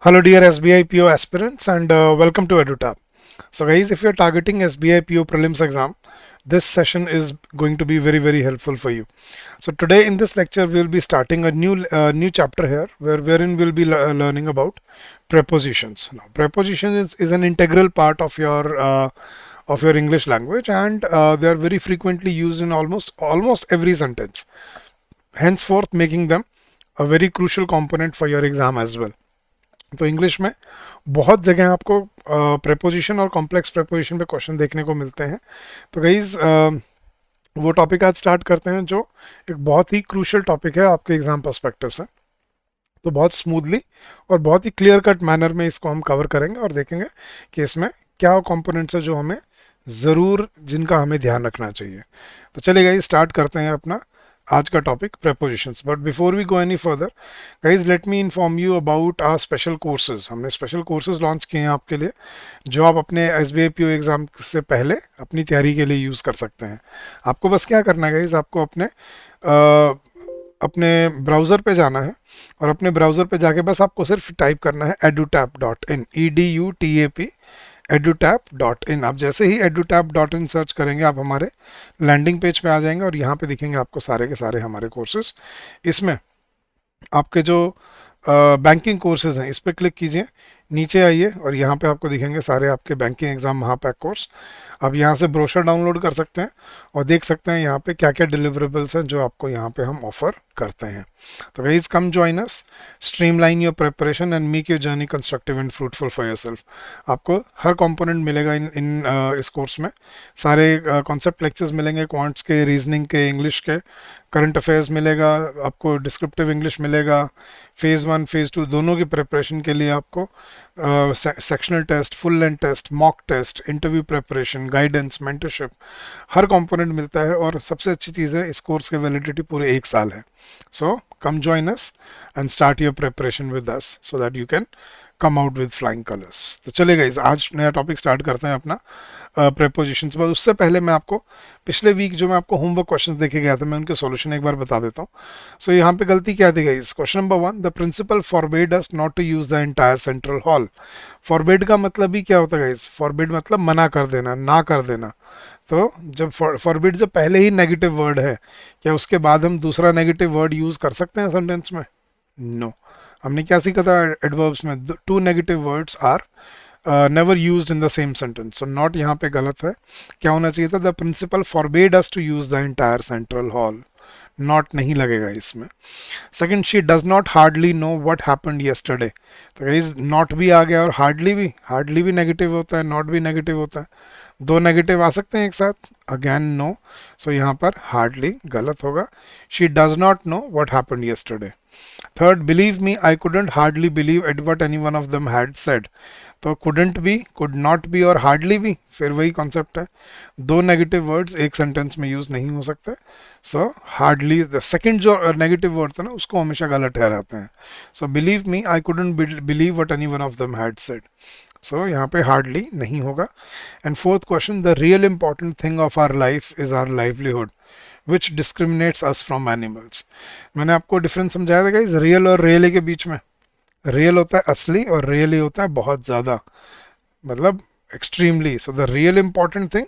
Hello, dear SBI PO aspirants, and welcome to EduTab. So, guys, if you're targeting SBI PO prelims exam, this session is going to be very helpful for you. So, today in this lecture, we'll be starting a new chapter here, wherein we'll be learning about prepositions. Now, prepositions is an integral part of your English language, and they are very frequently used in almost every sentence. Henceforth, making them a very crucial component for your exam as well. तो English में बहुत जगह आपको preposition और complex preposition पे question देखने को मिलते हैं. तो गाइज वो टॉपिक आज स्टार्ट करते हैं जो एक बहुत ही क्रूशियल टॉपिक है आपके एग्जाम पर्सपेक्टिव से. तो बहुत स्मूथली और बहुत ही क्लियर कट मैनर में इसको हम कवर करेंगे और देखेंगे कि इसमें क्या कंपोनेंट्स है जो हमें ज़रूर जिनका हमें ध्यान रखना चाहिए. तो चलिए गाइज स्टार्ट करते हैं अपना आज का topic prepositions. But before we go any further guys let me inform you about our special courses. हमने स्पेशल कोर्सेज लॉन्च किए हैं आपके लिए जो आप अपने SBI PO एग्ज़ाम से पहले अपनी तैयारी के लिए यूज़ कर सकते हैं. आपको बस क्या करना है गाइज, आपको अपने ब्राउज़र पे जाना है और अपने ब्राउज़र पे जाके बस आपको सिर्फ टाइप करना है edutap.in EDUTAP edutap.in. आप जैसे ही edutap.in सर्च करेंगे आप हमारे लैंडिंग पेज पे आ जाएंगे और यहाँ पे दिखेंगे आपको सारे के सारे हमारे कोर्सेज. इसमें आपके जो बैंकिंग कोर्सेज हैं इस पर क्लिक कीजिए, नीचे आइए और यहाँ पे आपको दिखेंगे सारे आपके बैंकिंग एग्जाम महापैक कोर्स. आप यहाँ से ब्रोशर डाउनलोड कर सकते हैं और देख सकते हैं यहाँ पे क्या क्या डिलीवरेबल्स हैं जो आपको यहाँ पे हम ऑफर करते हैं. तो guys come join us, streamline your preparation and make your journey constructive and fruitful for yourself. आपको हर कंपोनेंट मिलेगा इस कोर्स में. सारे कॉन्सेप्ट लेक्चर्स मिलेंगे, क्वांट्स के, रीजनिंग के, इंग्लिश के, करंट अफेयर्स मिलेगा, आपको डिस्क्रिप्टिव इंग्लिश मिलेगा. फेज़ 1 फेज़ 2 दोनों की प्रिपरेशन के लिए आपको sectional test, full length test, mock test, interview preparation, guidance, mentorship, हर कंपोनेंट मिलता है. और सबसे अच्छी चीज़ है इस कोर्स की वैलिडिटी पूरे 1 साल है. So come join us and start your preparation with us so that you can come out with flying colours. तो चलिए गाइस आज नया टॉपिक स्टार्ट करते हैं अपना प्रेपोजिशंस. बस उससे पहले मैं आपको पिछले वीक जो मैं आपको होमवर्क क्वेश्चंस देखे गया था मैं उनके सॉल्यूशन एक बार बता देता हूँ. सो यहाँ पे गलती क्या दी गई. Question number 1, the principal forbade us not to use the entire central hall. Forbade का मतलब ही क्या होता है गाइस. फॉरबेड मतलब मना कर देना, ना कर देना. तो जब फॉरबिड जब पहले ही नेगेटिव वर्ड है, क्या उसके बाद हम दूसरा नेगेटिव वर्ड यूज कर सकते हैं सेंटेंस में? नो. हमने क्या सीखा था एडवर्ब्स में, 2 negative words are never used in the same sentence. So not यहाँ पे गलत है. क्या होना चाहिए था, the principal forbade us to use the entire central hall. Not नहीं लगेगा इसमें. Second, she does not hardly know what happened yesterday. तो गाइस नॉट भी आ गया और हार्डली भी नेगेटिव होता है, नॉट भी नेगेटिव होता है. 2 नेगेटिव आ सकते हैं एक साथ. Again no. सो यहाँ पर हार्डली गलत होगा. She does not know what happened yesterday. Third, believe me I couldn't hardly believe at what any one of them had said. तो कुडंट भी, कुड नॉट भी और हार्डली भी फिर वही कॉन्सेप्ट है. 2 नेगेटिव वर्ड्स एक सेंटेंस में यूज नहीं हो सकते. सो हार्डली द सेकंड जो नेगेटिव वर्ड था ना उसको हमेशा गलत ठहराते हैं. So believe me I couldn't believe what any one of them had said. So यहाँ पे हार्डली नहीं होगा. And fourth question, the real important thing of our life is our livelihood which discriminates us from animals. मैंने आपको difference समझाया था guys real और really के बीच में. रियल होता है असली और रियली होता है बहुत ज़्यादा, मतलब extremely. So the real important thing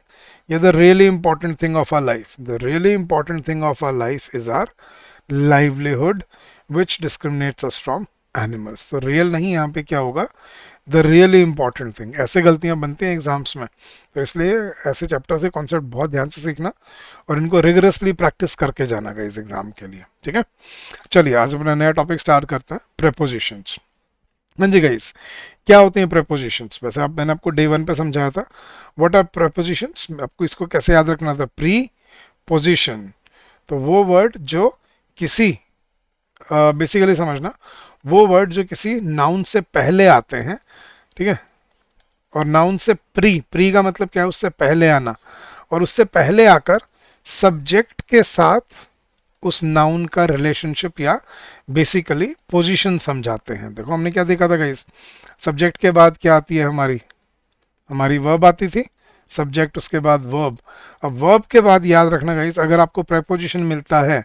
या the really important thing of our life, the really important thing of our life is our livelihood which discriminates us from animals. तो रियल नहीं, यहाँ पे क्या होगा, द रियली इंपॉर्टेंट थिंग. ऐसे गलतियां बनती हैं एग्जाम्स में, तो इसलिए ऐसे चैप्टर से कॉन्सेप्ट बहुत ध्यान से सीखना और इनको रिगरसली प्रैक्टिस करके जाना इस एग्जाम के लिए. ठीक है, चलिए आज अपना नया टॉपिक स्टार्ट करते हैं, प्रेपोजिशंस. हाँ जी गाइस, क्या होते हैं प्रेपोजिशंस. वैसे मैंने आपको डे 1 पे समझाया था व्हाट आर प्रेपोजिशंस. आपको इसको कैसे याद रखना था. प्री पोजिशन, तो वो वर्ड जो किसी बेसिकली समझना, वो वर्ड जो किसी नाउन से पहले आते हैं. ठीक है, और नाउन से प्री का मतलब क्या है, उससे पहले आना, और उससे पहले आकर सब्जेक्ट के साथ उस नाउन का रिलेशनशिप या बेसिकली पोजीशन समझाते हैं. देखो हमने क्या देखा था गाइस, सब्जेक्ट के बाद क्या आती है हमारी वर्ब आती थी, सब्जेक्ट, उसके बाद वर्ब। अब वर्ब के बाद याद रखना गाइस, अगर आपको प्रेपोजिशन मिलता है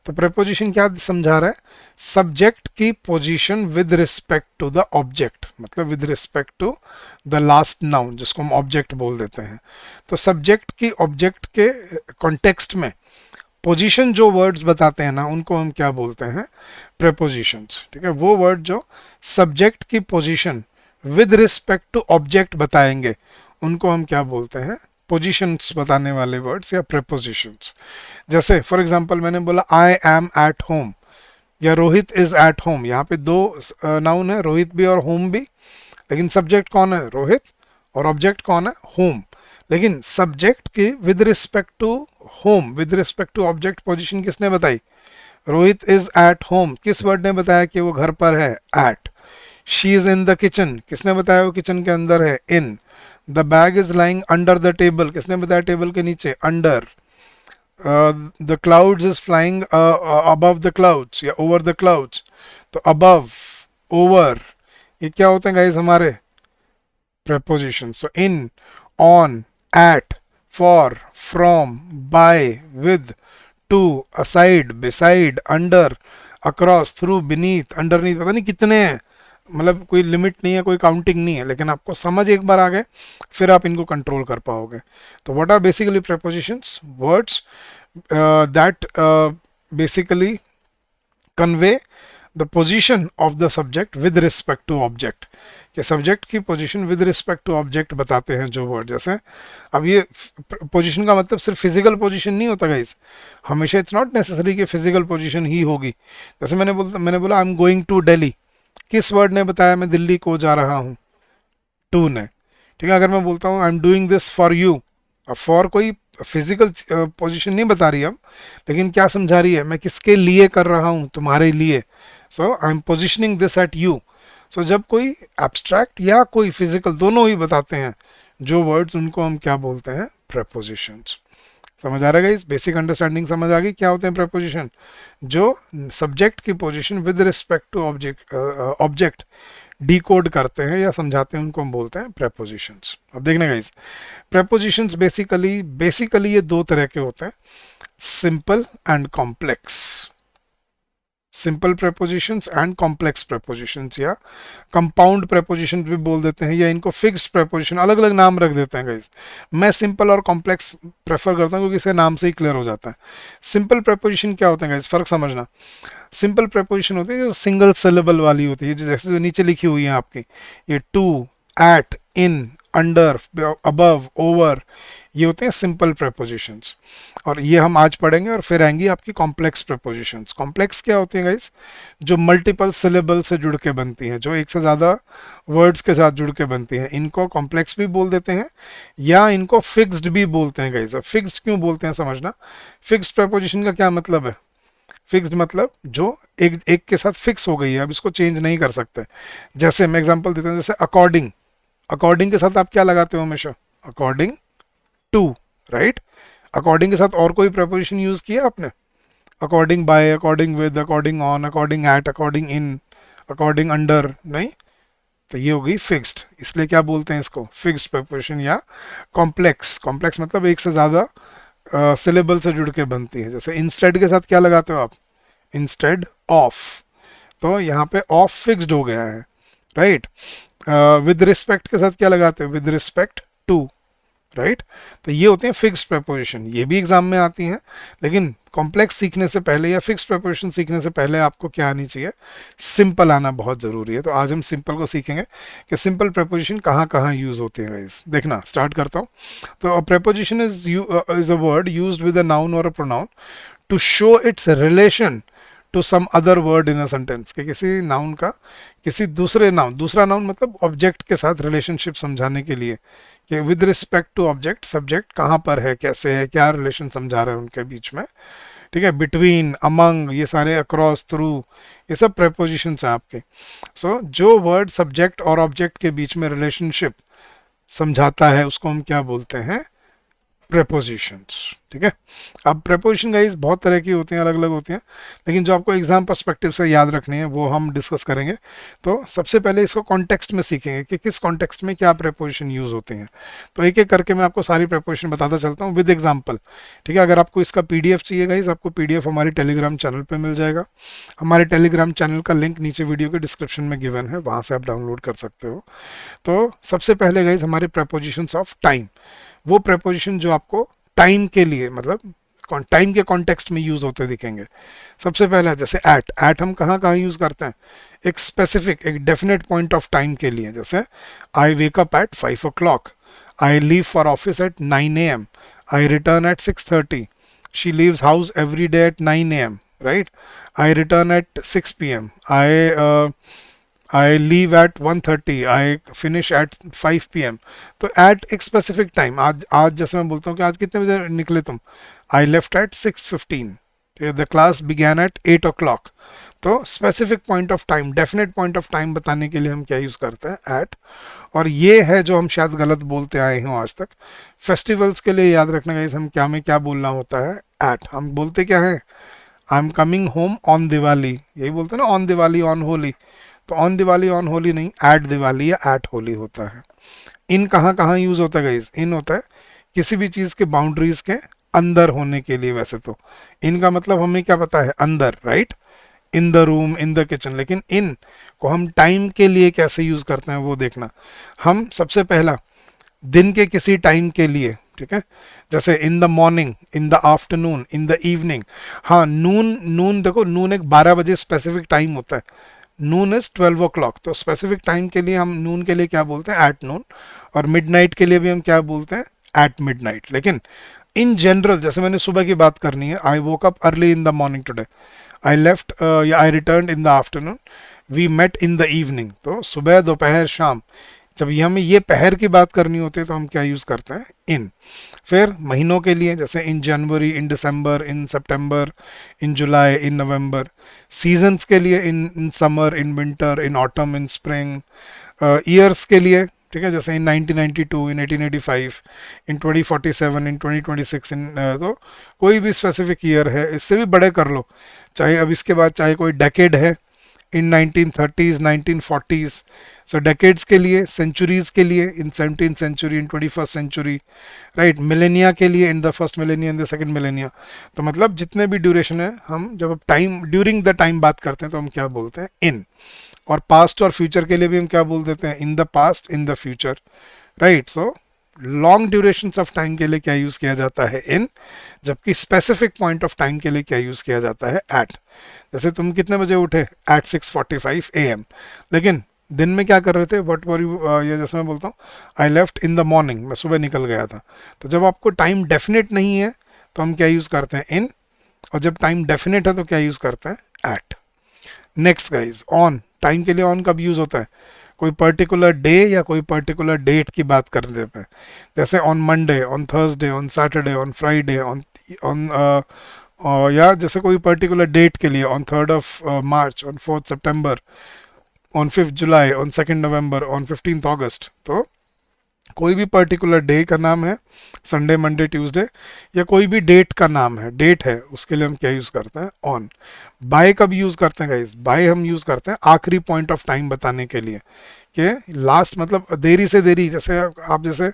तो प्रेपोजिशन क्या समझा रहा है, सब्जेक्ट की position with respect to the object, मतलब with respect to the last noun जिसको हम ऑब्जेक्ट बोल देते हैं। तो सब्जेक्ट की ऑब्जेक्ट के कॉन्टेक्स्ट में पोजीशन जो वर्ड्स बताते हैं ना, उनको हम क्या बोलते हैं, प्रेपोजिशंस। ठीक है, वो वर्ड जो सब्जेक्ट की position with respect to object बताएंगे उनको हम क्या बोलते हैं, पोजीशंस बताने वाले वर्ड्स या प्रेपोजिशंस। जैसे फॉर एग्जांपल मैंने बोला आई एम एट होम या रोहित इज एट होम, यहाँ पे दो नाउन है, रोहित भी और होम भी, लेकिन सब्जेक्ट कौन है, रोहित, और ऑब्जेक्ट कौन है, होम। लेकिन सब्जेक्ट की with respect to home, with respect to object position किसने बताई, रोहित इज एट होम, किस वर्ड ने बताया कि वो घर पर है, at. She is in the kitchen, किसने बताया वो किचन के अंदर है, in. The bag is lying under the table, किसने बताया टेबल के नीचे, under. The clouds is flying above the clouds या ओवर द क्लाउड्स, तो अबव, ओवर, ये क्या होते हैं गाइस हमारे preposition. So in, on, at, for, from, by, with, to, aside, beside, under, across, through, beneath, underneath, पता नहीं कितने हैं, मतलब कोई लिमिट नहीं है, कोई काउंटिंग नहीं है, लेकिन आपको समझ एक बार आ गए फिर आप इनको कंट्रोल कर पाओगे। तो what are basically prepositions, words that basically convey the position of the subject with respect to object, कि सब्जेक्ट की position with respect to object बताते हैं जो वर्ड। जैसे अब ये पोजीशन का मतलब सिर्फ फिजिकल पोजीशन नहीं होता गाइस, हमेशा इट्स नॉट नेसेसरी कि फिजिकल पोजीशन ही होगी। जैसे मैंने बोला I am going to Delhi, किस वर्ड ने बताया मैं दिल्ली को जा रहा हूँ, टू ने। ठीक है, अगर मैं बोलता हूँ I am doing this for you, अब फॉर कोई फिजिकल पोजीशन नहीं बता रही अब, लेकिन क्या समझा रही है, मैं किसके लिए कर रहा हूँ, तुम्हारे लिए। So I am positioning this at you. So जब कोई एब्स्ट्रैक्ट या कोई फिजिकल, दोनों ही बताते हैं जो वर्ड्स, उनको हम क्या बोलते हैं, प्रेपोजिशंस। समझ आ रहा है इस बेसिक अंडरस्टैंडिंग समझ आ गई क्या होते हैं प्रेपोजिशन, जो सब्जेक्ट की position with respect to object decode करते हैं या समझाते हैं, उनको हम बोलते हैं प्रेपोजिशंस। अब देखने गाइस, प्रेपोजिशंस बेसिकली ये दो तरह के होते हैं, simple and complex, simple prepositions and complex prepositions, या कंपाउंड प्रेपोजिशन भी बोल देते हैं, या इनको फिक्स्ड प्रेपोजिशन, अलग अलग नाम रख देते हैं गाइस। मैं सिंपल और कॉम्प्लेक्स प्रेफर करता हूँ क्योंकि इसके नाम से ही क्लियर हो जाता है। सिंपल प्रेपोजिशन क्या होते हैं गाइस, फर्क समझना। सिंपल प्रेपोजिशन होती है जो सिंगल सिलेबल वाली होती है, जैसे जो नीचे लिखी हुई है आपकी, ये to, at, in, under, above, over, ये होते हैं सिंपल प्रेपोजिशंस। और ये हम आज पढ़ेंगे, और फिर आएंगी आपकी कॉम्प्लेक्स प्रेपोजिशंस। कॉम्प्लेक्स क्या होती हैं गाइस, जो मल्टीपल सिलेबल से जुड़ के बनती हैं, जो एक से ज़्यादा वर्ड्स के साथ जुड़ के बनती हैं, इनको कॉम्प्लेक्स भी बोल देते हैं, या इनको फिक्स्ड भी बोलते हैं गाइस। अब फिक्स्ड क्यों बोलते हैं समझना, फिक्स्ड प्रेपोजिशन का क्या मतलब है, फिक्स्ड मतलब जो एक एक के साथ फिक्स हो गई है, अब इसको चेंज नहीं कर सकते। जैसे मैं एग्जांपल देता हूँ, जैसे अकॉर्डिंग, अकॉर्डिंग के साथ आप क्या लगाते हो हमेशा, अकॉर्डिंग टू, राइट। अकॉर्डिंग के साथ और कोई प्रेपोजिशन यूज किया आपने, according by, according with, according on, according at, according in, according under, नहीं। तो ये हो गई फिक्स्ड, इसलिए क्या बोलते हैं इसको, फिक्स्ड प्रेपोजिशन या कॉम्प्लेक्स। कॉम्प्लेक्स मतलब एक से ज़्यादा सिलेबल से जुड़ के बनती है। जैसे इंस्टेड के साथ क्या लगाते हो आप, इंस्टेड ऑफ, तो यहाँ पे ऑफ फिक्स्ड हो गया है, राइट। विद रिस्पेक्ट के साथ क्या लगाते हो, विद रिस्पेक्ट टू, राइट। तो ये होते हैं फिक्स्ड प्रेपोजिशन, ये भी एग्जाम में आती हैं, लेकिन कॉम्प्लेक्स सीखने से पहले या फिक्स्ड प्रेपोजिशन सीखने से पहले आपको क्या आनी चाहिए, सिंपल आना बहुत ज़रूरी है। तो आज हम सिंपल को सीखेंगे कि सिंपल प्रेपोजिशन कहाँ कहाँ यूज़ होते हैं गाइस। देखना स्टार्ट करता हूँ। तो preposition is a word used with a noun और a pronoun to show its relation to some other word in a sentence, कि किसी नाउन का किसी दूसरे नाउन, दूसरा नाउन मतलब ऑब्जेक्ट के साथ रिलेशनशिप समझाने के लिए, कि with respect to object subject कहाँ पर है, कैसे है, क्या रिलेशन समझा रहे हैं उनके बीच में। ठीक है, बिटवीन, अमंग, ये सारे, अक्रॉस, थ्रू, ये सब प्रेपोजिशंस हैं आपके। सो जो वर्ड सब्जेक्ट और ऑब्जेक्ट के बीच में रिलेशनशिप समझाता है उसको हम क्या बोलते हैं, प्रेपोजिशंस। ठीक है, अब प्रेपोजिशन गाइस बहुत तरह की होती हैं, अलग अलग होती हैं, लेकिन जो आपको एग्जाम पर्सपेक्टिव से याद रखनी है वो हम डिस्कस करेंगे। तो सबसे पहले इसको कॉन्टेक्स्ट में सीखेंगे कि किस कॉन्टेक्स्ट में क्या प्रेपोजिशन यूज होते हैं। तो एक एक करके मैं आपको सारी प्रेपोजिशन बताता चलता हूँ विद एग्जाम्पल। ठीक है, अगर आपको इसका पीडीएफ चाहिए गाइस, आपको पीडीएफ हमारे टेलीग्राम चैनल पर मिल जाएगा। हमारे टेलीग्राम चैनल का लिंक नीचे वीडियो के डिस्क्रिप्शन में गिवन है, वहाँ से आप डाउनलोड कर सकते हो। तो सबसे पहले गाइस हमारे प्रेपोजिशंस ऑफ टाइम, वो प्रेपोजिशन जो आपको टाइम के लिए मतलब टाइम के कॉन्टेक्स्ट में यूज होते दिखेंगे। सबसे पहला जैसे एट, एट हम कहाँ कहाँ यूज करते हैं, एक स्पेसिफिक एक डेफिनेट पॉइंट ऑफ टाइम के लिए, जैसे I wake up at 5 o'clock, I leave for office at 9 AM, I return at 6:30, she leaves house every day at 9 AM, right, I return at 6 PM, I leave at 1:30, I finish at 5 PM। तो at एक specific time, आज आज जैसे मैं बोलता हूँ कि आज कितने बजे निकले तुम, I left at 6:15, the class began at 8 o'clock। तो specific point of time, definite point of time बताने के लिए हम क्या यूज करते हैं, एट। और ये है जो हम शायद गलत बोलते आए हैं आज तक। फेस्टिवल्स के लिए याद रखना गाइस, हम क्या में क्या बोलना होता है, एट। हम बोलते क्या है, आई am coming home on Diwali, यही बोलते हैं ना, ऑन दिवाली ऑन होली। तो ऑन दिवाली ऑन होली नहीं, एट दिवाली या एट होली होता है। इन कहाँ कहाँ यूज होता है गाइस, इन होता है किसी भी चीज के बाउंड्रीज के अंदर होने के लिए। वैसे तो इनका मतलब हमें क्या पता है, अंदर, right, in the room, in the kitchen. लेकिन इन को हम टाइम के लिए कैसे यूज करते हैं वो देखना। हम सबसे पहला दिन के किसी टाइम के लिए, ठीक है, जैसे इन the morning, in the afternoon, in the evening. हाँ, नून, नून देखो, नून एक 12 बजे स्पेसिफिक टाइम होता है, नून इज 12 o'clock। तो स्पेसिफिक टाइम के लिए हम नून के लिए क्या बोलते हैं, एट नून। और मिडनाइट के लिए भी हम क्या बोलते हैं, एट मिडनाइट। लेकिन इन जनरल जैसे मैंने सुबह की बात करनी है, I woke up early in the morning today, I left या I return in the afternoon, we met in the evening. तो सुबह, दोपहर, शाम, जब ये हमें ये पहर की बात करनी होती है तो हम क्या यूज करते हैं, इन। फिर महीनों के लिए जैसे इन जनवरी, इन दिसंबर, इन सितंबर, इन जुलाई, इन नवंबर। सीजन्स के लिए in summer, in winter, in autumn, in spring. Years के लिए, ठीक है, जैसे इन 1992, इन 1885, इन 2047, इन 2026, इन तो कोई भी स्पेसिफिक ईयर है, इससे भी बड़े कर लो, चाहे अब इसके बाद चाहे कोई डेकेड है, इन 1930s, 1940s। सो डेकेड्स के लिए, सेंचुरीज के लिए, in 17th century, in 21st century, right, millennia के लिए, in the first millennia, in the second millennia. तो मतलब जितने भी ड्यूरेशन है, हम जब टाइम, ड्यूरिंग द टाइम बात करते हैं तो हम क्या बोलते हैं, इन। और पास्ट और फ्यूचर के लिए भी हम क्या बोल देते हैं, in the past, in the future, right. So long duration of time के लिए क्या यूज किया जाता है, इन। जबकि स्पेसिफिक पॉइंट ऑफ टाइम के लिए क्या यूज किया जाता है, एट। जैसे तुम कितने बजे उठे, एट 6:45 AM। लेकिन दिन में क्या कर रहे थे, वट वर यू, ये जैसे मैं बोलता हूँ, I left in the morning, मैं सुबह निकल गया था। तो जब आपको टाइम डेफिनेट नहीं है तो हम क्या यूज करते हैं, इन। और जब टाइम डेफिनेट है तो क्या यूज करते हैं, at. Next guys, on. Time के लिए ऑन कब यूज होता है, कोई पर्टिकुलर डे या कोई पर्टिकुलर डेट की बात करने पे, जैसे on Monday, on Thursday, on Saturday, on Friday, on on या जैसे कोई पर्टिकुलर डेट के लिए, on 3rd of March, on 4th September, on 5th July, on 2nd November, on 15th August। तो कोई भी पर्टिकुलर डे का नाम है, संडे, मंडे, ट्यूसडे, या कोई भी डेट का नाम है, डेट है, उसके लिए हम क्या यूज करते हैं, ऑन। बाय कब यूज करते हैं गाइस, बाय हम यूज करते हैं आखिरी पॉइंट ऑफ टाइम बताने के लिए, कि लास्ट मतलब देरी से देरी। जैसे आप जैसे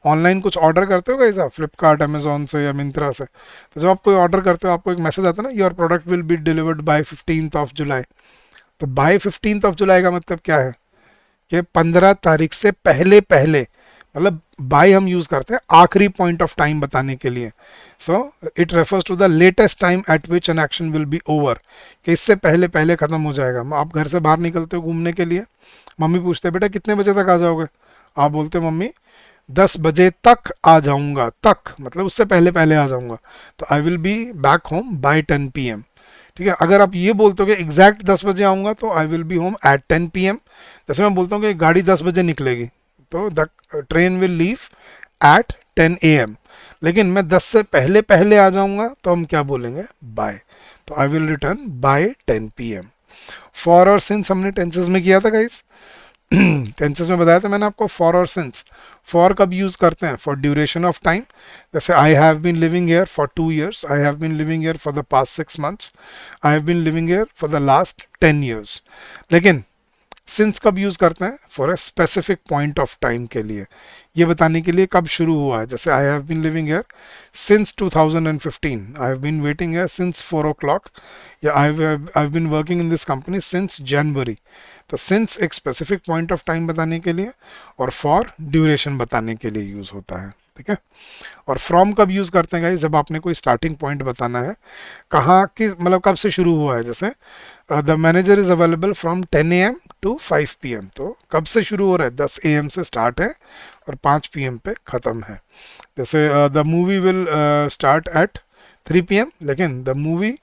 ऑनलाइन कुछ ऑर्डर करते हो गाइस, आप फ्लिपकार्ट, अमेजोन से या मिंत्रा से, तो जब आप कोई ऑर्डर करते हो आपको एक मैसेज आता है ना, your product will be delivered by 15th of July। तो बाय 15th of July का मतलब क्या है, कि 15 तारीख से पहले पहले, मतलब बाय हम यूज करते हैं आखिरी पॉइंट ऑफ टाइम बताने के लिए। So it refers to the latest time at which an action will be over, कि इससे पहले पहले खत्म हो जाएगा। आप घर से बाहर निकलते हो घूमने के लिए, मम्मी पूछते हैं बेटा कितने बजे तक आ जाओगे, आप बोलते हो मम्मी 10 बजे तक आ जाऊंगा, तक मतलब उससे पहले पहले आ जाऊंगा। तो I will be back home by 10 PM। ठीक है, अगर आप ये बोलते हो कि एग्जैक्ट 10 बजे आऊंगा तो I will B home at 10 PM। जैसे मैं बोलता हूँ कि गाड़ी 10 बजे निकलेगी, तो the train will leave at 10 AM। लेकिन मैं 10 से पहले पहले आ जाऊंगा तो हम क्या बोलेंगे, बाय। तो I will return by 10 PM। For और सिंस हमने टेंसेस में किया था गाइस। टेंसेस में बताया था मैंने आपको फॉर और सिंस। फॉर कब यूज करते हैं? फॉर ड्यूरेशन ऑफ टाइम, जैसे I have been living here for 2 years, I have been living here for the past 6 months, I have been living here for the last 10 years। लेकिन since कब use करते हैं? For a specific point of time के लिए, ये बताने के लिए कब शुरू हुआ है। जैसे I have been living here since 2015, I have been waiting here since 4 o'clock, या I have been working in this company since January. तो सिंस एक स्पेसिफिक पॉइंट ऑफ टाइम बताने के लिए, और फॉर ड्यूरेशन बताने के लिए यूज होता है, ठीक है। और फ्रॉम कब यूज करते हैं गाइस? जब आपने कोई स्टार्टिंग पॉइंट बताना है, कहाँ की, मतलब कब से शुरू हुआ है। जैसे the manager is available from 10 AM to 5 PM, तो कब से शुरू हो रहा है? 10 AM से स्टार्ट है और 5 PM पे ख़त्म है। जैसे the movie will start at 3 PM, लेकिन the movie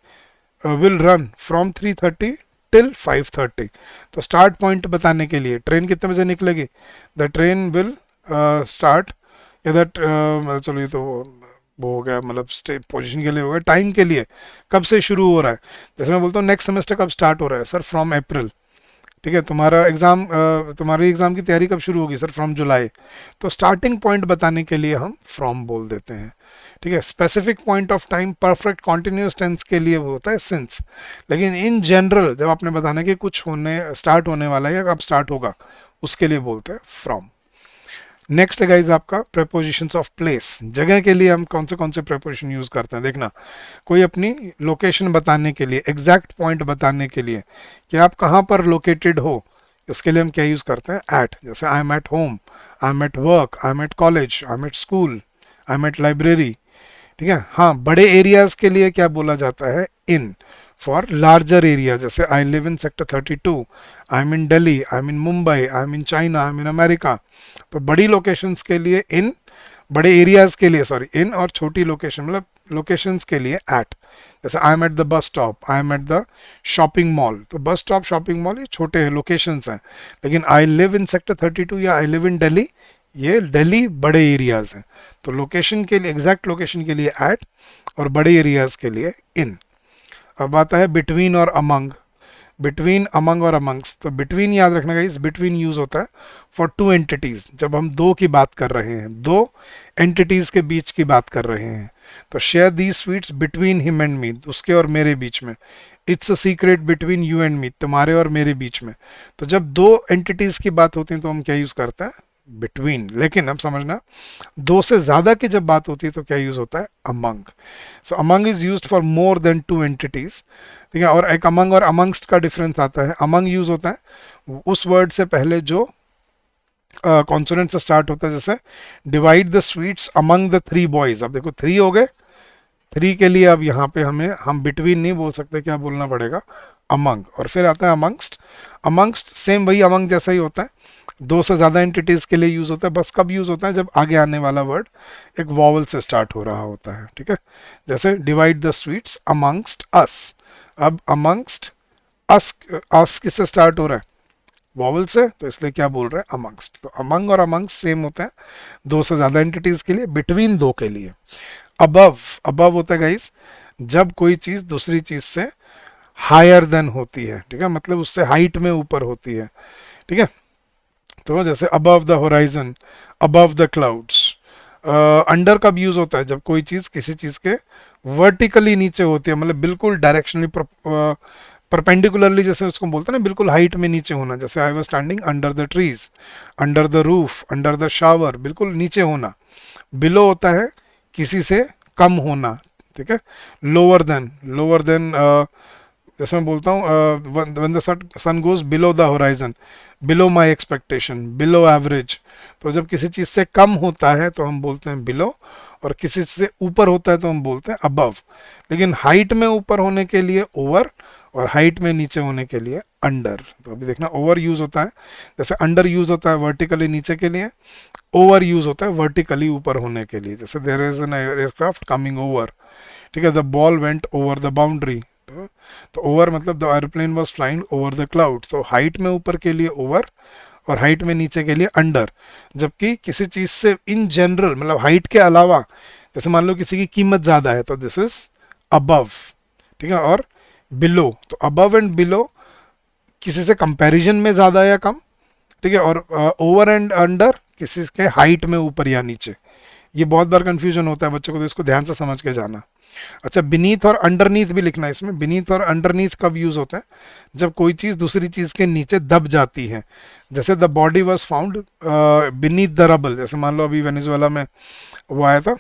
will run from 3:30 till 5:30। तो स्टार्ट पॉइंट बताने के लिए, ट्रेन कितने बजे निकलेगी? द ट्रेन विल स्टार्ट, या दैट, चलो ये तो वो हो गया, मतलब स्टे पोजीशन के लिए हो गया। टाइम के लिए कब से शुरू हो रहा है? जैसे मैं बोलता हूँ नेक्स्ट सेमेस्टर कब स्टार्ट हो रहा है? Sir from April. ठीक है, तुम्हारा एग्ज़ाम, तुम्हारी एग्ज़ाम की तैयारी कब शुरू होगी? सर फ्रॉम जुलाई। तो स्टार्टिंग पॉइंट बताने के लिए हम फ्रॉम बोल देते हैं, ठीक है। Specific point of time perfect continuous tense के लिए वो होता है सिंस। लेकिन इन जनरल जब आपने बताना है कि कुछ होने, स्टार्ट होने वाला है या कब स्टार्ट होगा, उसके लिए बोलते हैं फ्रॉम। नेक्स्ट है गाइज आपका प्रेपोजिशंस ऑफ प्लेस। जगह के लिए हम कौन से प्रेपोजिशन यूज करते हैं? देखना, कोई अपनी लोकेशन बताने के लिए, एग्जैक्ट पॉइंट बताने के लिए कि आप कहाँ पर लोकेटेड हो, उसके लिए हम क्या यूज करते हैं? एट। जैसे I am at home, I am at work, I am at college, I am at school, I am at library, ठीक है। हाँ, बड़े एरियाज के लिए क्या बोला जाता है? इन। फॉर लार्जर एरिया, जैसे I live in sector 32, I am in Delhi, I M in Mumbai, I am in China, I am in America. तो बड़ी लोकेशंस के लिए इन, बड़े एरियाज के लिए सॉरी इन, और छोटी लोकेशन मतलब लोकेशंस के लिए एट। जैसे I am at the bus stop, I am at the shopping mall. तो बस स्टॉप, शॉपिंग मॉल ये छोटे हैं, लोकेशंस हैं। लेकिन आई लिव इन सेक्टर 32 या आई लिव इन दिल्ली, ये दिल्ली बड़े एरियाज हैं। तो लोकेशन के लिए, एग्जैक्ट लोकेशन के लिए एट, और बड़े एरियाज के लिए इन। अब आता है बिटवीन और अमंग। बिटवीन, अमंग और अमंग्स। तो बिटवीन याद रखना गाइस, बिटवीन यूज होता है फॉर टू एंटिटीज, जब हम दो की बात कर रहे हैं, दो एंटिटीज के बीच की बात कर रहे हैं। तो share these sweets between him and me, उसके और मेरे बीच में। It's a secret between you and me, तुम्हारे और मेरे बीच में। तो जब दो एंटिटीज की बात होती है तो हम क्या यूज करते हैं? बिटवीन। लेकिन अब समझना, दो से ज्यादा की जब बात होती है तो क्या यूज होता है? Among. So among is used for more than two entities, ठीक है। और एक अमंग और अमंगस्ट का डिफरेंस आता है। अमंग यूज होता है उस वर्ड से पहले जो कॉन्सोनेंट से स्टार्ट होता है। जैसे divide the sweets among the 3 boys. अब देखो 3 हो गए, 3 के लिए अब यहाँ पे हम बिटवीन नहीं बोल सकते, क्या बोलना पड़ेगा? अमंग। और फिर आता है अमंगस्ट। अमंगस्ट सेम वही अमंग जैसा ही होता है, दो से ज्यादा एंटिटीज के लिए यूज होता है। बस कब यूज होता है? जब आगे आने वाला वर्ड एक वॉवल से स्टार्ट हो रहा होता है, ठीक है। जैसे डिवाइड द स्वीट्स अमंगस्ट अस। अब अमंगस्ट अस, अस किससे स्टार्ट हो रहा है? वॉवल से, तो इसलिए क्या बोल रहे हैं? अमंगस्ट। तो अमंग और अमंगस्ट सेम होता है दो से ज्यादा एंटिटीज के लिए, बिटवीन दो के लिए। अबव, अबव होता है गाइस जब कोई चीज दूसरी चीज से हायर देन होती है, ठीक है, मतलब उससे हाइट में ऊपर होती है, ठीक है। तो जैसे above the horizon, above the clouds. Under कब यूज होता है? जब कोई चीज किसी चीज के वर्टिकली नीचे होती है, मतलब बिल्कुल डायरेक्शनली परपेंडिकुलरली, जैसे उसको बोलते हैं ना, बिल्कुल हाइट में नीचे होना। जैसे I was standing under the trees, under the roof, under the shower, बिल्कुल नीचे होना। बिलो होता है किसी से कम होना, ठीक है। लोअर देन, लोअर देन, जैसे मैं बोलता हूँ when the sun goes below the horizon, below my expectation, below average. तो जब किसी चीज से कम होता है तो हम बोलते हैं बिलो, और किसी से ऊपर होता है तो हम बोलते हैं अबव। लेकिन हाइट में ऊपर होने के लिए ओवर, और हाइट में नीचे होने के लिए अंडर। तो अभी देखना, ओवर यूज होता है, जैसे अंडर यूज होता है वर्टिकली नीचे के लिए, ओवर यूज होता है वर्टिकली ऊपर होने के लिए। जैसे there is an aircraft coming over, ठीक है, the ball went over the boundary. तो ओवर मतलब the airplane was flying over the cloud. तो हाइट में ऊपर के लिए ओवर, और हाइट में नीचे के लिए अंडर। जबकि किसी चीज से इन जनरल, मतलब हाइट के अलावा, जैसे मान लो किसी की कीमत ज्यादा है तो दिस इज अबव, ठीक है। और बिलो, तो अबव एंड बिलो किसी से कंपैरिजन में ज्यादा या कम, ठीक है। और ओवर एंड अंडर किसी के हाइट में ऊपर या नीचे, ये बहुत बार कंफ्यूजन होता है बच्चों को, तो इसको ध्यान से समझ के जाना। अच्छा, बिनीथ और अंडरनीथ भी लिखना है इसमें। बिनीथ और अंडरनीथ कब यूज होते हैं? जब कोई चीज दूसरी चीज के नीचे दब जाती है। जैसे the body was found beneath the rubble, जैसे मान लो अभी वेनेजुएला में वो आया था,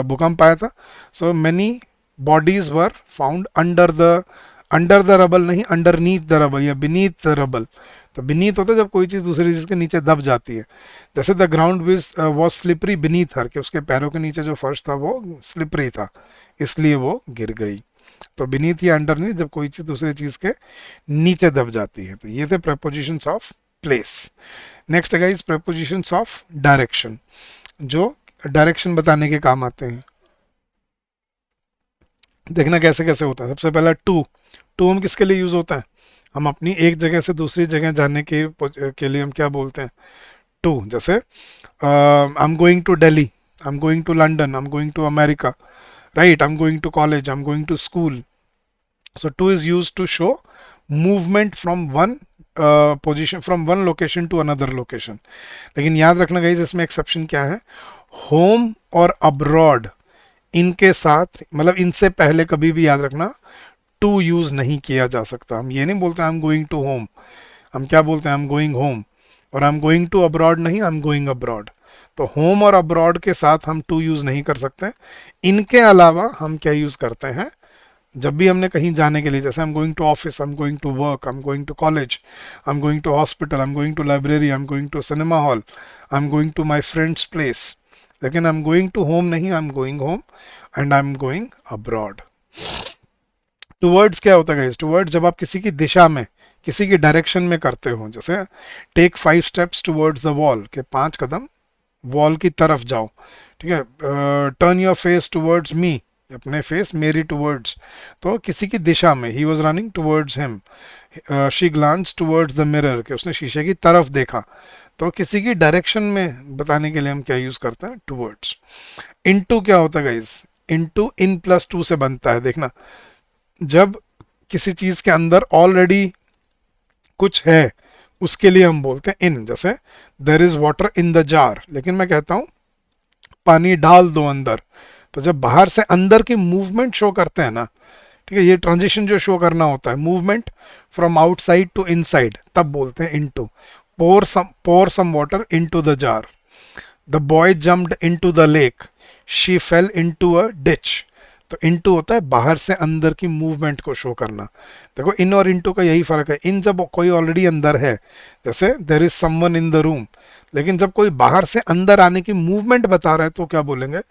भूकंप आया था। So many bodies were found under the rubble, नहीं अंडरनीथ द रबल या बिनीथ द रबल। तो बिनीथ होता है जब कोई चीज दूसरी चीज के नीचे दब जाती है। जैसे the ground was slippery beneath her, कि उसके पैरों के नीचे जो फर्श था वो स्लिपरी था, इसलिए वो गिर गई। तो बिनीथ या अंडरनीथ जब कोई चीज दूसरी चीज के नीचे दब जाती है। तो ये थे प्रेपोजिशंस ऑफ प्लेस। नेक्स्ट है गाइस प्रेपोजिशंस ऑफ डायरेक्शन, जो डायरेक्शन बताने के काम आते हैं। देखना कैसे कैसे होता है। सबसे पहला टू। टू हम किसके लिए यूज होता है? हम अपनी एक जगह से दूसरी जगह जाने के लिए हम क्या बोलते हैं? टू। जैसे I am going to Delhi, I am going to London, I am going to America, right? I am going to college, I am going to school. So to is use to show movement from one position, from one location to another location. लेकिन याद रखना guys इसमें exception क्या है, home और abroad इनके साथ, मतलब इनसे पहले कभी भी याद रखना टू यूज नहीं किया जा सकता। हम ये नहीं बोलते I am going to home, हम क्या बोलते हैं? I am going home. और I am going to abroad नहीं, आई एम गोइंग अब्रॉड। तो होम और अब्रॉड के साथ हम टू यूज नहीं कर सकते। इनके अलावा हम क्या यूज करते हैं? जब भी हमने कहीं जाने के लिए, जैसे I am going to office, I am going to work, I am going to college, I am going to hospital, I am going to library, I am going to cinema hall, I am going to my friend's place. लेकिन I am going to home नहीं, I am going home and I am going abroad. Towards क्या होता है guys? Towards जब आप किसी की दिशा में, किसी की डायरेक्शन में करते हो, जैसे take 5 steps towards the wall, के 5 कदम वॉल की तरफ जाओ, ठीक है। Turn your face towards me, अपने फेस मेरी टूवर्ड्स, तो किसी की दिशा में। He was running towards him. She glance towards the mirror, के उसने शीशे की तरफ देखा। तो किसी की डायरेक्शन में बताने के लिए हम क्या यूज करते हैं? टूवर्ड्स। इनटू क्या होता है guys? Into in plus two से बनता है। देखना, जब किसी चीज के अंदर ऑलरेडी कुछ है उसके लिए हम बोलते हैं इन। जैसे there is water in the jar, लेकिन मैं कहता हूं पानी डाल दो अंदर। तो जब बाहर से अंदर की मूवमेंट शो करते हैं ना, ठीक है, ये ट्रांजिशन जो शो करना होता है, movement from outside to inside, तब बोलते हैं into. pour some water into the jar. The boy jumped into the lake. She fell into a ditch. तो इनटू होता है बाहर से अंदर की मूवमेंट को शो करना। देखो इन और इनटू का यही फर्क है। इन जब कोई ऑलरेडी अंदर है, जैसे there is someone in the room. लेकिन जब कोई बाहर से अंदर आने की मूवमेंट बता रहा है तो क्या बोलेंगे?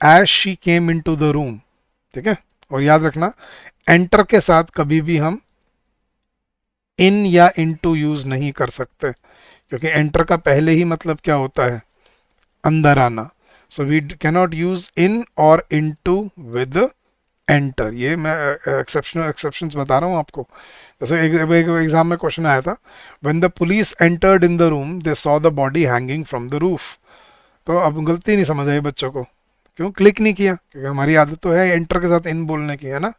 As she came into the room, ठीक है। और याद रखना एंटर के साथ कभी भी हम इन या इनटू यूज नहीं कर सकते, क्योंकि एंटर का पहले ही मतलब क्या होता है? अंदर आना। So we cannot use in और इनटू विद एंटर। ये मैं एक्सेप्शंस बता रहा हूँ आपको। जैसे एक एग्जाम में क्वेश्चन आया था, when the police entered in the room they saw the body hanging from the roof. तो अब गलती नहीं समझ आई बच्चों को, क्यों क्लिक नहीं किया? क्योंकि हमारी आदत तो है एंटर के साथ इन बोलने की, है ना?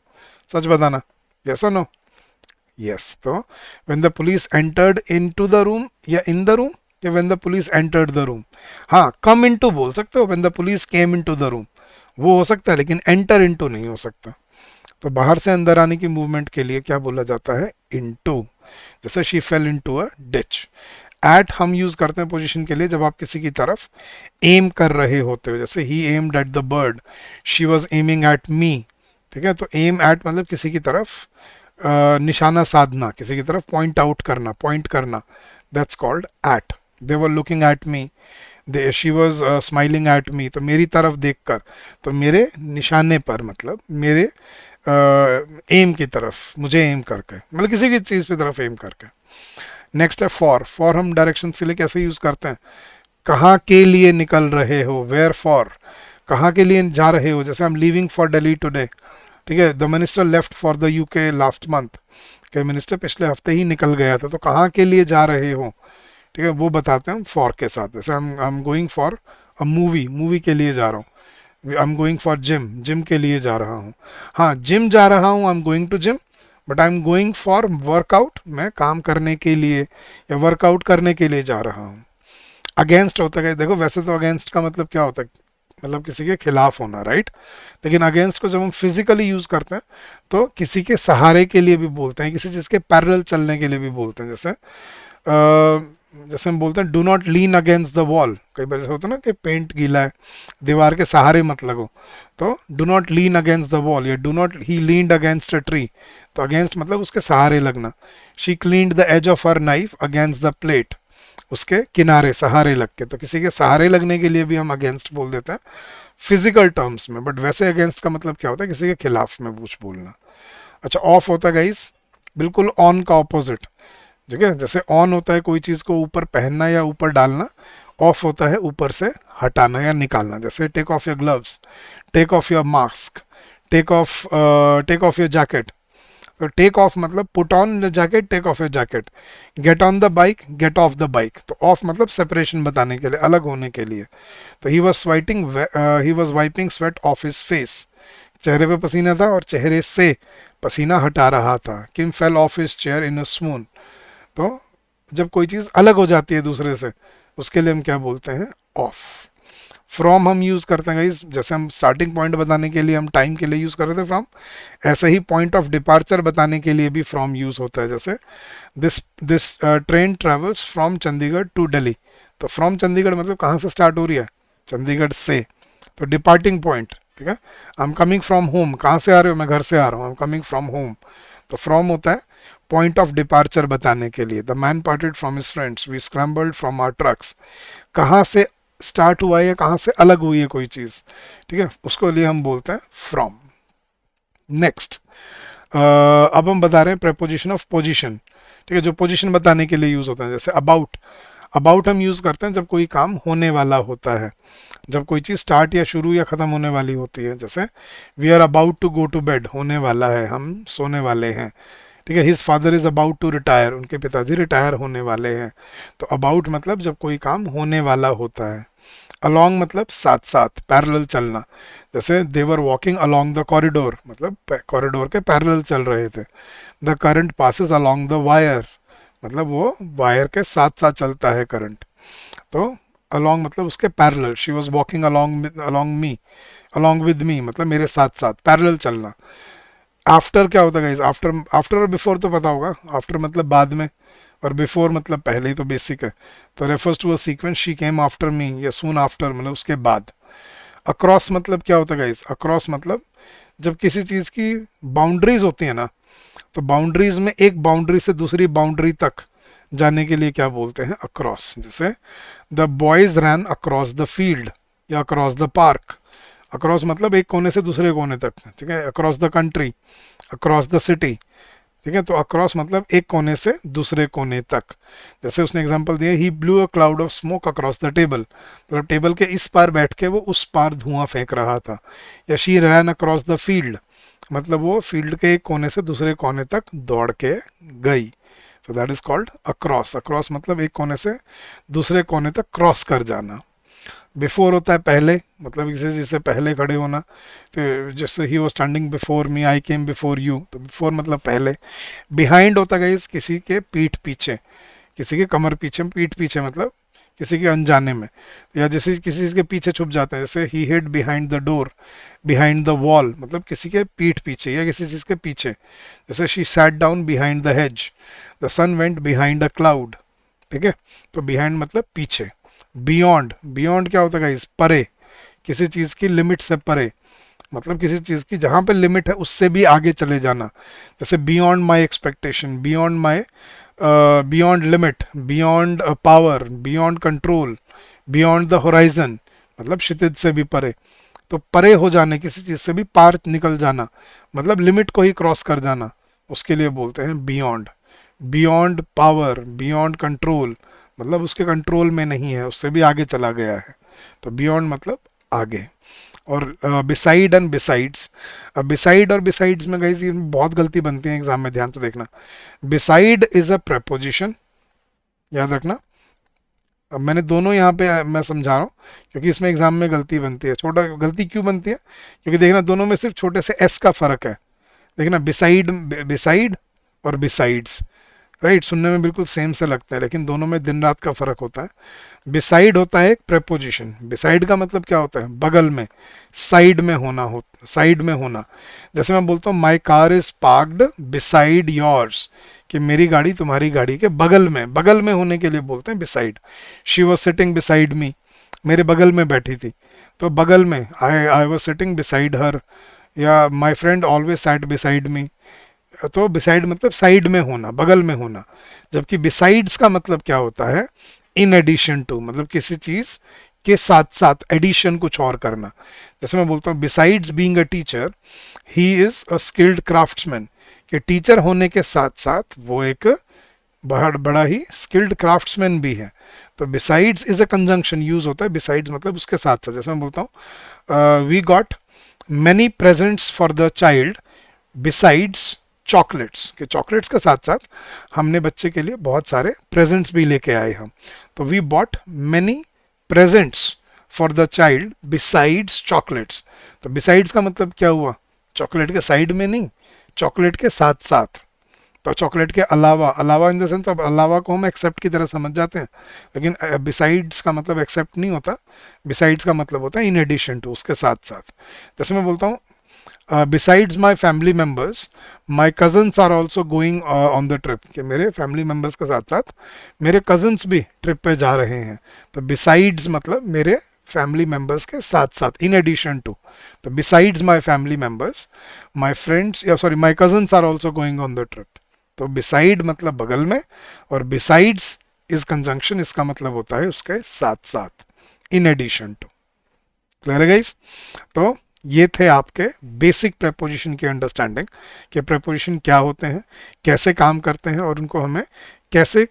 सच बताना, यस और नो? यस। तो when the police entered into the room या इन द रूम, या when the police entered the room. हाँ, कम इनटू बोल सकते हो, when the police came into the room वो हो सकता है, लेकिन एंटर इनटू नहीं हो सकता। तो बाहर से अंदर आने की मूवमेंट के लिए क्या बोला जाता है? इनटू। जैसे she fell into a ditch. At हम यूज करते हैं पोजीशन के लिए जब आप किसी की तरफ एम कर रहे होते हो। जैसे he aimed at the bird, she was aiming at me, ठीक है। तो एम एट मतलब किसी की तरफ निशाना साधना, किसी की तरफ पॉइंट आउट करना, पॉइंट करना, that's called eight. They were looking at me, she was smiling at me, तो मेरी तरफ देखकर, तो मेरे निशाने पर, मतलब मेरे एम की तरफ, मुझे एम करके, मतलब किसी भी चीज़ की तरफ एम करके। नेक्स्ट है फॉर। फॉर हम डायरेक्शन के लिए कैसे यूज करते हैं? कहाँ के लिए निकल रहे हो, वेयर फॉर, कहाँ के लिए जा रहे हो। जैसे I am leaving for Delhi today, ठीक है। The minister left for the UK last month, के मिनिस्टर पिछले हफ्ते ही निकल गया था। तो कहाँ के लिए जा रहे हो, ठीक है, वो बताते हैं फॉर के साथ। जैसे I am going for a movie, movie के लिए जा रहा हूँ। I am going for gym, gym के लिए जा रहा हूँ। हाँ, जिम जा रहा हूँ, I am going to gym, but I am going for workout, मैं काम करने के लिए या वर्कआउट करने के लिए जा रहा हूँ। अगेंस्ट होता है, देखो वैसे तो अगेंस्ट का मतलब क्या होता है, मतलब किसी के खिलाफ होना, राइट। लेकिन अगेंस्ट को जब हम फिजिकली यूज करते हैं तो किसी के सहारे के लिए भी बोलते हैं, किसी चीज के पैरेलल चलने के लिए भी बोलते हैं। जैसे हम बोलते हैं do not lean against the wall, कई बार जैसे होता है ना कि पेंट गीला है, दीवार के सहारे मत लगो, तो do not lean against the wall, या do not he leaned against a tree, तो अगेंस्ट मतलब उसके सहारे लगना। She cleaned the edge of her knife against the plate, उसके किनारे सहारे लग के, तो किसी के सहारे लगने के लिए भी हम अगेंस्ट बोल देते हैं फिजिकल टर्म्स में। बट वैसे अगेंस्ट का मतलब क्या होता है, किसी के खिलाफ में कुछ बोलना। अच्छा, ऑफ होता है गाइस बिल्कुल ऑन का ऑपोजिट, ठीक है। जैसे ऑन होता है कोई चीज को ऊपर पहनना या ऊपर डालना, ऑफ होता है ऊपर से हटाना या निकालना। जैसे take off your gloves, take off your mask, take off your jacket. तो टेक ऑफ मतलब put on the jacket, take off your jacket. Get on the bike, get off the bike. तो ऑफ मतलब separation बताने के लिए, अलग होने के लिए। तो he was wiping sweat off his face, चेहरे पे पसीना था और चेहरे से पसीना हटा रहा था। Kim fell off his chair in a swoon। तो जब कोई चीज अलग हो जाती है दूसरे से, उसके लिए हम क्या बोलते हैं, ऑफ। फ्रॉम हम यूज करते हैं गाइस, जैसे हम स्टार्टिंग पॉइंट बताने के लिए हम टाइम के लिए यूज कर रहे थे फ्रॉम, ऐसे ही पॉइंट ऑफ डिपार्चर बताने के लिए भी फ्रॉम यूज होता है। जैसे this this train travels from Chandigarh to Delhi. तो फ्रॉम चंडीगढ़ मतलब कहाँ से स्टार्ट हो रही है, चंडीगढ़ से। तो डिपार्टिंग पॉइंट, ठीक है। आई एम कमिंग फ्रॉम होम, कहाँ से आ रहे हो, मैं घर से आ रहा हूँ, I am coming from home. तो फ्रॉम होता है पॉइंट ऑफ डिपार्चर बताने के लिए। The man parted from his friends, we scrambled from our trucks. कहाँ से स्टार्ट हुआ है या कहाँ से अलग हुई है कोई चीज, ठीक है, उसको लिए हम बोलते हैं फ्रॉम। नेक्स्ट, अब हम बता रहे हैं प्रेपोजिशन ऑफ पोजिशन, ठीक है, जो पोजिशन बताने के लिए यूज होता है। जैसे अबाउट, अबाउट हम यूज करते हैं जब कोई काम होने वाला होता है, जब कोई चीज स्टार्ट या शुरू या खत्म होने वाली होती है। जैसे we are about to go to bed, होने वाला है, हम सोने वाले हैं, ठीक है। His father is about to retire, उनके पिताजी रिटायर होने वाले हैं। तो अबाउट मतलब जब कोई काम होने वाला होता है। अलोंग मतलब साथ साथ, पैरेलल चलना। जैसे they were walking along the corridor, मतलब कॉरिडोर के पैरेलल चल रहे थे। The current passes along the wire, मतलब वो वायर के साथ साथ चलता है करंट। तो अलोंग मतलब उसके parallel. She was walking along with me मतलब मेरे साथ साथ, पैरेलल चलना। आफ्टर क्या होता है गाइस, आफ्टर, आफ्टर और बिफोर तो पता होगा। आफ्टर मतलब बाद में, और बिफोर मतलब पहले ही, तो बेसिक है। तो refers to a sequence, she came after me या सून आफ्टर मतलब उसके बाद। अक्रॉस मतलब क्या होता है गाइस, अक्रॉस मतलब जब किसी चीज की बाउंड्रीज होती है ना, तो बाउंड्रीज में एक बाउंड्री से दूसरी बाउंड्री तक जाने के लिए क्या बोलते हैं, अक्रॉस। जैसे the boys ran across the field या अक्रॉस द पार्क। अक्रॉस मतलब एक कोने से दूसरे कोने तक, ठीक है। Across the country, across the city, ठीक है। तो अक्रॉस मतलब एक कोने से दूसरे कोने तक। जैसे उसने एग्जांपल दिया, he blew a cloud of smoke across the table, मतलब टेबल के इस पार बैठ के वो उस पार धुआं फेंक रहा था। या she rain across the field, मतलब वो फील्ड के एक कोने से दूसरे कोने तक दौड़ के गई। So that is called across. Across मतलब एक कोने से दूसरे कोने तक क्रॉस कर जाना। बिफोर होता है पहले, मतलब किसी चीज से पहले खड़े होना। तो जैसे ही वो standing before me, I came before you, तो बिफोर मतलब पहले। बिहाइंड होता है किसी के पीठ पीछे, किसी के कमर पीछे, पीठ पीछे मतलब किसी के अनजाने में, या जैसे किसी चीज के पीछे छुप जाते हैं। जैसे ही hide behind the door, behind the wall मतलब किसी के पीठ पीछे या किसी चीज के पीछे। जैसे she sat down behind the hedge, the sun went behind a cloud, ठीक है। तो बिहाइंड मतलब पीछे। बियॉन्ड, बियॉन्ड क्या होता है गाइस, परे, किसी चीज की लिमिट से परे, मतलब किसी चीज की जहां पे लिमिट है उससे भी आगे चले जाना। जैसे beyond my expectation, beyond my, beyond limit, beyond power, beyond control, beyond the horizon मतलब क्षितिज से भी परे। तो परे हो जाने, किसी चीज से भी पार निकल जाना, मतलब लिमिट को ही क्रॉस कर जाना, उसके लिए बोलते हैं beyond. Beyond power, beyond control मतलब उसके कंट्रोल में नहीं है, उससे भी आगे चला गया है। तो बियॉन्ड मतलब आगे। और बिसाइड एंड बिसाइड्स, बिसाइड और बिसाइड्स में गाइस ये बहुत गलती बनती है एग्जाम में, ध्यान से देखना। बिसाइड इज अ प्रेपोजिशन, याद रखना। अब मैंने दोनों यहाँ पे मैं समझा रहा हूँ क्योंकि इसमें एग्जाम में गलती बनती है। छोटा गलती क्यों बनती है, क्योंकि देखना दोनों में सिर्फ छोटे से एस का फर्क है। देखना बिसाइड, बिसाइड और बिसाइड्स, राइट, सुनने में बिल्कुल सेम से लगता है लेकिन दोनों में दिन रात का फर्क होता है। बिसाइड होता है एक प्रेपोजिशन, बिसाइड का मतलब क्या होता है, बगल में, साइड में होना, हो साइड में होना। जैसे मैं बोलता हूँ my car is parked beside yours, कि मेरी गाड़ी तुम्हारी गाड़ी के बगल में, बगल में होने के लिए बोलते हैं beside. She was sitting beside me, मेरे बगल में बैठी थी, तो बगल में, I I was sitting beside her, या my friend always sat beside me. तो बिसाइड मतलब साइड में होना, बगल में होना। जबकि बिसाइड्स का मतलब क्या होता है, इन एडिशन टू, मतलब किसी चीज के साथ साथ एडिशन कुछ और करना। जैसे मैं बोलता हूँ besides being a teacher he is a skilled craftsman, कि टीचर होने के साथ साथ वो एक बड़ा बड़ा ही स्किल्ड क्राफ्ट्समैन भी है। तो besides is a conjunction use होता है, बिसाइड्स मतलब उसके साथ साथ। जैसे मैं बोलता हूँ we got many presents for the child besides chocolates, के चॉकलेट्स के साथ साथ हमने बच्चे के लिए बहुत सारे प्रेजेंट्स भी लेके आए हम। तो we bought many presents for the child besides chocolates. तो बिसाइड्स का मतलब क्या हुआ, चॉकलेट के साइड में नहीं, चॉकलेट के साथ साथ। तो चॉकलेट के अलावा, अलावा इन द सेंस, अब अलावा को हम एक्सेप्ट की तरह समझ जाते हैं, लेकिन बिसाइड्स का मतलब एक्सेप्ट नहीं होता, बिसाइड्स का मतलब होता है इन एडिशन टू, उसके साथ साथ। जैसे मैं बोलता हूँ besides my family members my cousins are also going on the trip, कि मेरे फैमिली मेम्बर्स के साथ साथ मेरे कजन्स भी ट्रिप पे जा रहे हैं। तो बिसाइड्स मतलब मेरे फैमिली मेम्बर्स के साथ साथ, इन एडिशन टू। तो besides my family members my friends, या sorry my cousins are also going on the trip. तो बिसाइड मतलब बगल में, और बिसाइड्स इज कंजंक्शन, इसका मतलब होता है उसके साथ साथ, इन एडिशन टू। क्लियर है गाइस? तो ये थे आपके बेसिक प्रेपोजिशन की अंडरस्टैंडिंग, कि प्रेपोजिशन क्या होते हैं, कैसे काम करते हैं, और उनको हमें कैसे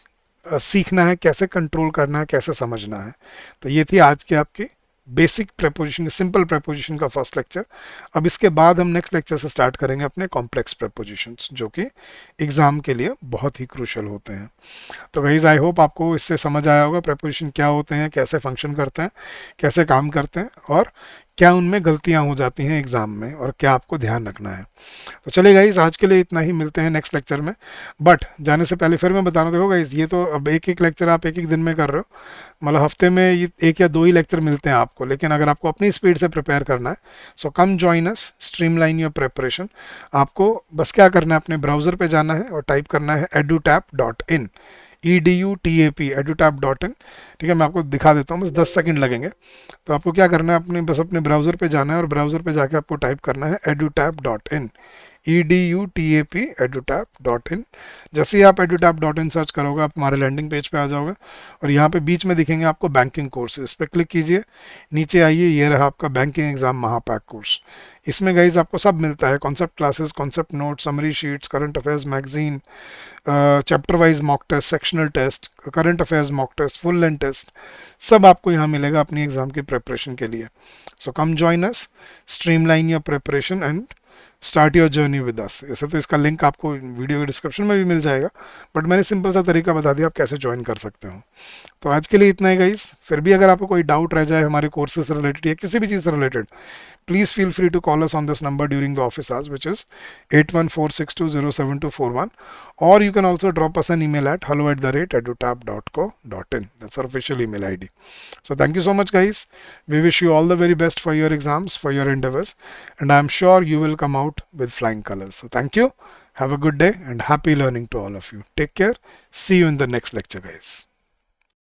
सीखना है, कैसे कंट्रोल करना है, कैसे समझना है। तो ये थी आज की आपकी बेसिक प्रेपोजिशन, सिंपल प्रेपोजिशन का फर्स्ट लेक्चर। अब इसके बाद हम नेक्स्ट लेक्चर से स्टार्ट करेंगे अपने कॉम्प्लेक्स प्रेपोजिशंस, जो कि एग्जाम के लिए बहुत ही क्रूशल होते हैं। तो गाइज आई होप आपको इससे समझ आया होगा प्रेपोजिशन क्या होते हैं, कैसे फंक्शन करते हैं, कैसे काम करते हैं, और क्या उनमें गलतियां हो जाती हैं एग्जाम में, और क्या आपको ध्यान रखना है। तो चलिए गाइज आज के लिए इतना ही, मिलते हैं नेक्स्ट लेक्चर में। बट जाने से पहले फिर मैं बता रहा हूँ, देखो गाइज ये तो अब एक एक लेक्चर आप एक एक दिन में कर रहे हो, मतलब हफ्ते में ये एक या दो ही लेक्चर मिलते हैं आपको, लेकिन अगर आपको अपनी स्पीड से प्रिपेयर करना है, so come join us, streamline your preparation. आपको बस क्या करना है, अपने ब्राउजर पे जाना है और टाइप करना है edutap.in, EDUTAP, edutap.in। ठीक है, मैं आपको दिखा देता हूँ, बस 10 सेकंड लगेंगे। तो आपको क्या करना है, अपने बस अपने ब्राउजर पे जाना है, और ब्राउजर पे जाके आपको टाइप करना है edutap.in, EDUTAP, edutap.in। जैसे ही आप edutap.in सर्च करोगे, आप हमारे लैंडिंग पेज पे आ जाओगे, और यहाँ पे बीच में दिखेंगे आपको बैंकिंग कोर्सेज, इस पर क्लिक कीजिए, नीचे आइए, ये रहा आपका बैंकिंग एग्जाम महापैक कोर्स। इसमें गाइज आपको सब मिलता है, concept classes, concept note, summary sheets, current affairs magazine, chapter wise mock test, sectional test, current affairs mock test, full length test, सब आपको यहाँ मिलेगा अपनी एग्जाम की प्रिपरेशन के लिए। So come join us, streamline your preparation and start your journey with us. ऐसे तो इसका लिंक आपको वीडियो के डिस्क्रिप्शन में भी मिल जाएगा, बट मैंने सिंपल सा तरीका बता दिया आप कैसे ज्वाइन कर सकते हो। तो आज के लिए इतना ही गाइस, फिर भी अगर आपको कोई डाउट रह जाए हमारे कोर्सेज से रिलेटेड या किसी भी चीज़ से related, please feel free to call us on this number during the office hours, which is 8146207241, or you can also drop us an email at hello@edutap.co.in. That's our official email ID. So thank you so much guys, we wish you all the very best for your exams, for your endeavors, and I'm sure you will come out with flying colors. So thank you, have a good day, and happy learning to all of you. Take care, see you in the next lecture guys.